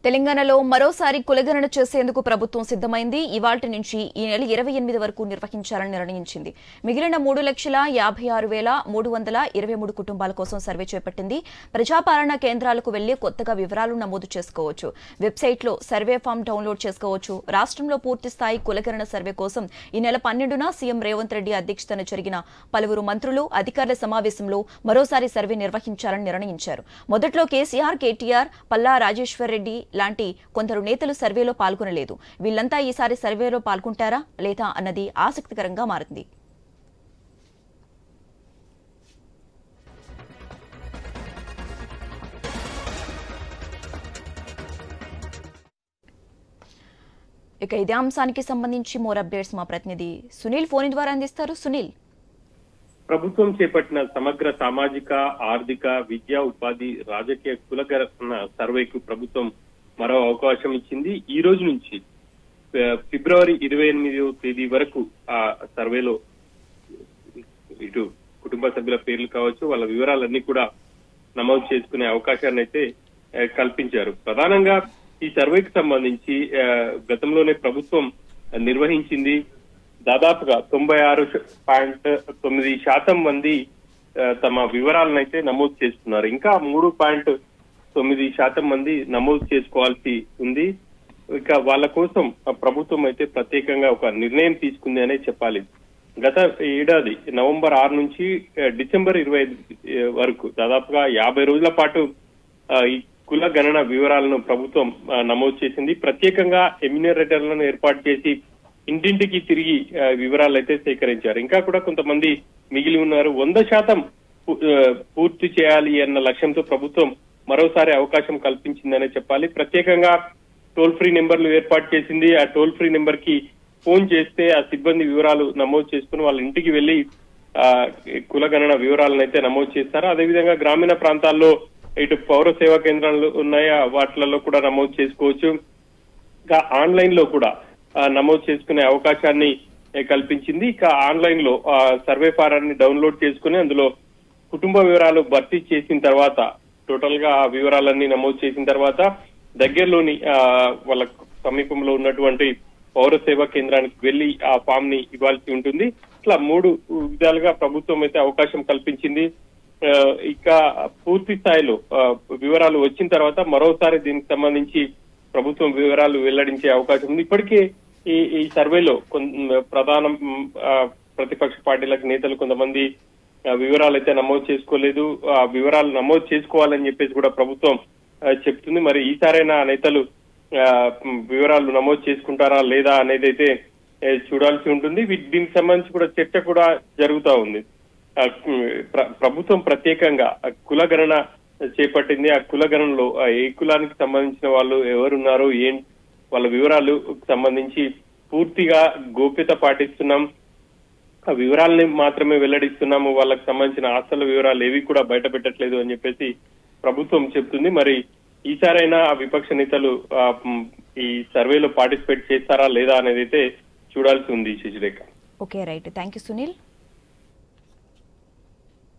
తెలంగాణలో మరోసారి కులగణన చేసేందుకు ప్రభుత్వం సిద్ధమైంది. ఇవాల్టి నుంచి ఈ నెల 28 వరకు నిర్వహించాలని నిర్ణయించింది. మిగిలిన 3,56,323 కుటుంబాల కోసం సర్వే చేపట్టింది. ప్రజాపాలన కేంద్రాలకు వెళ్లి కొత్తగా వివరాలు నమోదు చేసుకోవచ్చు. వెబ్సైట్లో సర్వే ఫామ్ డౌన్లోడ్ చేసుకోవచ్చు. రాష్ట్రంలో పూర్తి స్థాయి కులగణన సర్వే కోసం ఈ నెల 12న సీఎం రేవంత్ రెడ్డి అధ్యక్షతన జరిగిన పలువురు మంత్రులు, అధికారుల సమావేశంలో మరోసారి సర్వే నిర్వహించాలని నిర్ణయించారు. మొదట్లో కేసీఆర్, కేటీఆర్, పల్లా రాజేశ్వర్ రెడ్డి లాంటి కొందరు నేతలు సర్వేలో పాల్గొనలేదు. వీళ్లంతా ఈసారి సర్వేలో పాల్గొంటారా లేదా అన్నది ఆసక్తికరంగా మారింది. ఇక ఇదే అంశానికి సంబంధించి మోర్ అప్డేట్స్ మా ప్రతినిధి సునీల్ ఫోన్ ద్వారా అందిస్తారు. సునీల్, ప్రభుత్వం చేపట్టిన సమగ్ర సామాజిక, ఆర్థిక, విద్యా, ఉపాధి, రాజకీయ కులగణన సర్వేకు ప్రభుత్వం మరో అవకాశం ఇచ్చింది. ఈ రోజు నుంచి ఫిబ్రవరి 28వ తేదీ వరకు ఆ సర్వేలో ఇటు కుటుంబ సభ్యుల పేర్లు కావచ్చు, వాళ్ళ వివరాలన్నీ కూడా నమోదు చేసుకునే అవకాశాన్ని అయితే కల్పించారు. ప్రధానంగా ఈ సర్వేకి సంబంధించి గతంలోనే ప్రభుత్వం నిర్వహించింది. దాదాపుగా 96.9% మంది తమ వివరాలను అయితే నమోదు చేసుకున్నారు. ఇంకా 3.9% మంది నమోదు చేసుకోవాల్సి ఉంది. ఇక వాళ్ళ కోసం ప్రభుత్వం అయితే ప్రత్యేకంగా ఒక నిర్ణయం తీసుకుంది అనే చెప్పాలి. గత ఏడాది నవంబర్ 6 నుంచి డిసెంబర్ 25 వరకు దాదాపుగా 50 రోజుల పాటు ఈ కుల గణన వివరాలను ప్రభుత్వం నమోదు చేసింది. ప్రత్యేకంగా ఎమ్యూనరేటర్లను ఏర్పాటు చేసి ఇంటింటికి తిరిగి వివరాలు అయితే సేకరించారు. ఇంకా కూడా కొంతమంది మిగిలి ఉన్నారు. 100% పూర్తి చేయాలి అన్న లక్ష్యంతో ప్రభుత్వం మరోసారి అవకాశం కల్పించిందనే చెప్పాలి. ప్రత్యేకంగా టోల్ ఫ్రీ నెంబర్లు ఏర్పాటు చేసింది. ఆ టోల్ ఫ్రీ నెంబర్ కి ఫోన్ చేస్తే ఆ సిబ్బంది వివరాలు నమోదు చేసుకుని వాళ్ళ ఇంటికి వెళ్లి కులగణన వివరాలను అయితే నమోదు చేస్తారు. అదేవిధంగా గ్రామీణ ప్రాంతాల్లో ఇటు పౌర సేవా కేంద్రాలు ఉన్నాయా వాటిలలో కూడా నమోదు చేసుకోవచ్చు. ఇంకా ఆన్లైన్ లో కూడా నమోదు చేసుకునే అవకాశాన్ని కల్పించింది. ఇక ఆన్లైన్ లో సర్వే ఫారాన్ని డౌన్లోడ్ చేసుకుని అందులో కుటుంబ వివరాలు భర్తీ చేసిన తర్వాత టోటల్ గా ఆ వివరాలన్నీ నమోదు చేసిన తర్వాత దగ్గరలోని వాళ్ళ సమీపంలో ఉన్నటువంటి పౌర సేవా కేంద్రానికి వెళ్లి ఆ ఫామ్ ని ఇవ్వాల్సి ఉంటుంది. ఇట్లా 3 విధాలుగా ప్రభుత్వం అయితే అవకాశం కల్పించింది. ఇక పూర్తి స్థాయిలో వివరాలు వచ్చిన తర్వాత మరోసారి దీనికి సంబంధించి ప్రభుత్వం వివరాలు వెల్లడించే అవకాశం ఉంది. ఇప్పటికే ఈ సర్వేలో ప్రధాన ప్రతిపక్ష పార్టీలకు నేతలు కొంతమంది వివరాలు అయితే నమోదు చేసుకోలేదు. ఆ వివరాలు నమోదు చేసుకోవాలని చెప్పేసి కూడా ప్రభుత్వం చెప్తుంది. మరి ఈసారైనా నేతలు వివరాలు నమోదు చేసుకుంటారా లేదా అనేది అయితే చూడాల్సి ఉంటుంది. దీనికి సంబంధించి కూడా చర్చ కూడా జరుగుతూ ఉంది. ప్రభుత్వం ప్రత్యేకంగా కులగణన చేపట్టింది. ఆ కులగణనలో ఏ కులానికి సంబంధించిన వాళ్ళు ఎవరున్నారు, వాళ్ళ వివరాలు సంబంధించి పూర్తిగా గోప్యత పాటిస్తున్నాం, ఆ వివరాలని మాత్రమే వెల్లడిస్తున్నాము, వాళ్ళకి సంబంధించిన ఆస్తుల వివరాలు ఏవి కూడా బయట పెట్టట్లేదు అని చెప్పేసి ప్రభుత్వం చెప్తుంది. మరి ఈసారైనా ఆ విపక్ష నేతలు ఈ సర్వేలో పార్టిసిపేట్ చేస్తారా లేదా అనేది అయితే చూడాల్సి ఉంది. Sasirekha. Okay, right. Thank you Sunil.